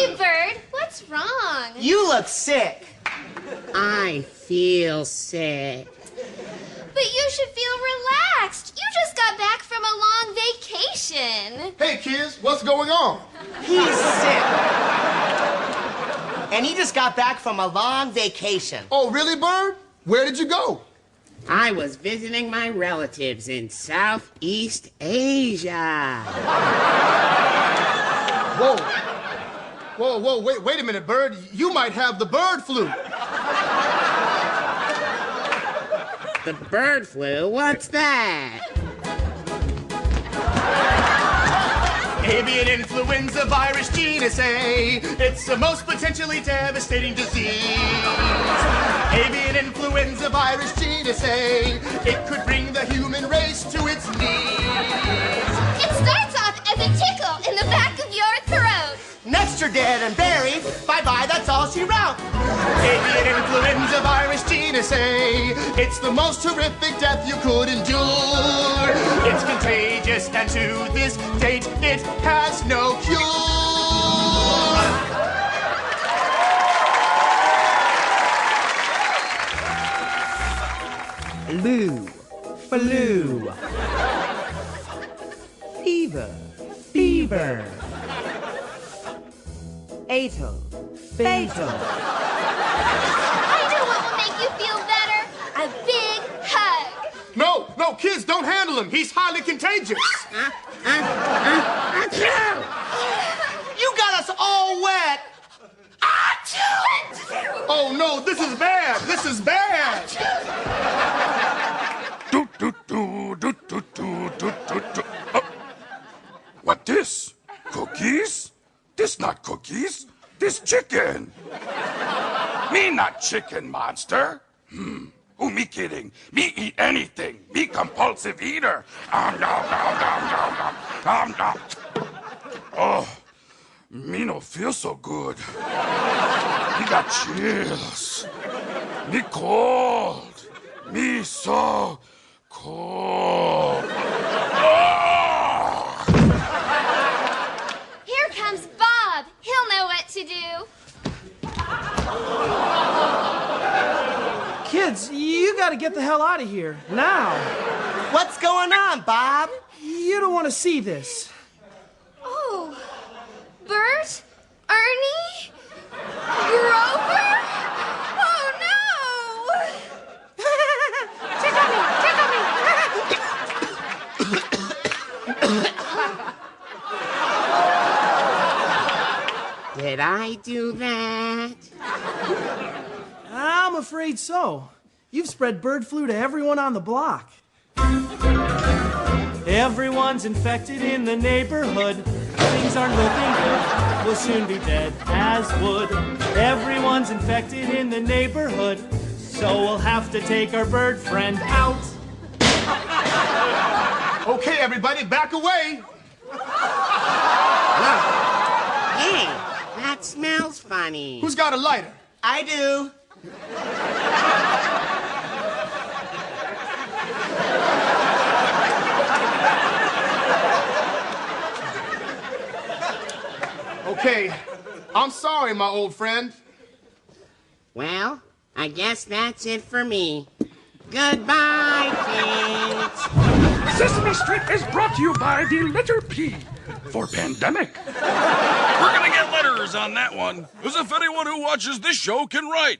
Hey, Bird, what's wrong? You look sick. I feel sick. But you should feel relaxed. You just got back from a long vacation. Hey, kids, what's going on? He's sick. And he just got back from a long vacation. Oh, really, Bird? Where did you go? I was visiting my relatives in Southeast Asia. Whoa, wait a minute, Bird. You might have the bird flu. The bird flu? What's that? Avian influenza virus genus A. It's the most potentially devastating disease. Avian influenza virus genus A. It could bring the human race to its knees. It starts off as a tickle in the back of your throat. Next you're dead and buried. Bye-bye, that's all she wrote. Avian influenza virus genus A. It's the most horrific death you could endure. It's contagious, and to this date, it has no cure. Flu. Fever. Fatal. I know what will make you feel better. A big hug. No, kids, don't handle him. He's highly contagious. You got us all wet. Oh, no, this is bad. This is bad. What this? Cookies? This not cookies. This chicken. Me not chicken, monster. Who me kidding? Me eat anything. Me compulsive eater. Oh, me no feel so good. Me got chills. Me cold. Me so cold. Here comes Bob. He'll know what to do. Kids, you gotta get the hell out of here, now. What's going on, Bob? You don't want to see this. Oh, Bert? Ernie? Grover? Oh, no! Did I do that? I'm afraid so. You've spread bird flu to everyone on the block. Everyone's infected in the neighborhood. Things aren't looking good. We'll soon be dead as wood. Everyone's infected in the neighborhood. So we'll have to take our bird friend out. Okay, everybody, back away. Hey, that smells funny. Who's got a lighter? I do. Okay, I'm sorry, my old friend. Well, I guess that's it for me. Goodbye, kids. Sesame Street is brought to you by the letter P for pandemic. We're gonna get letters on that one, as if anyone who watches this show can write.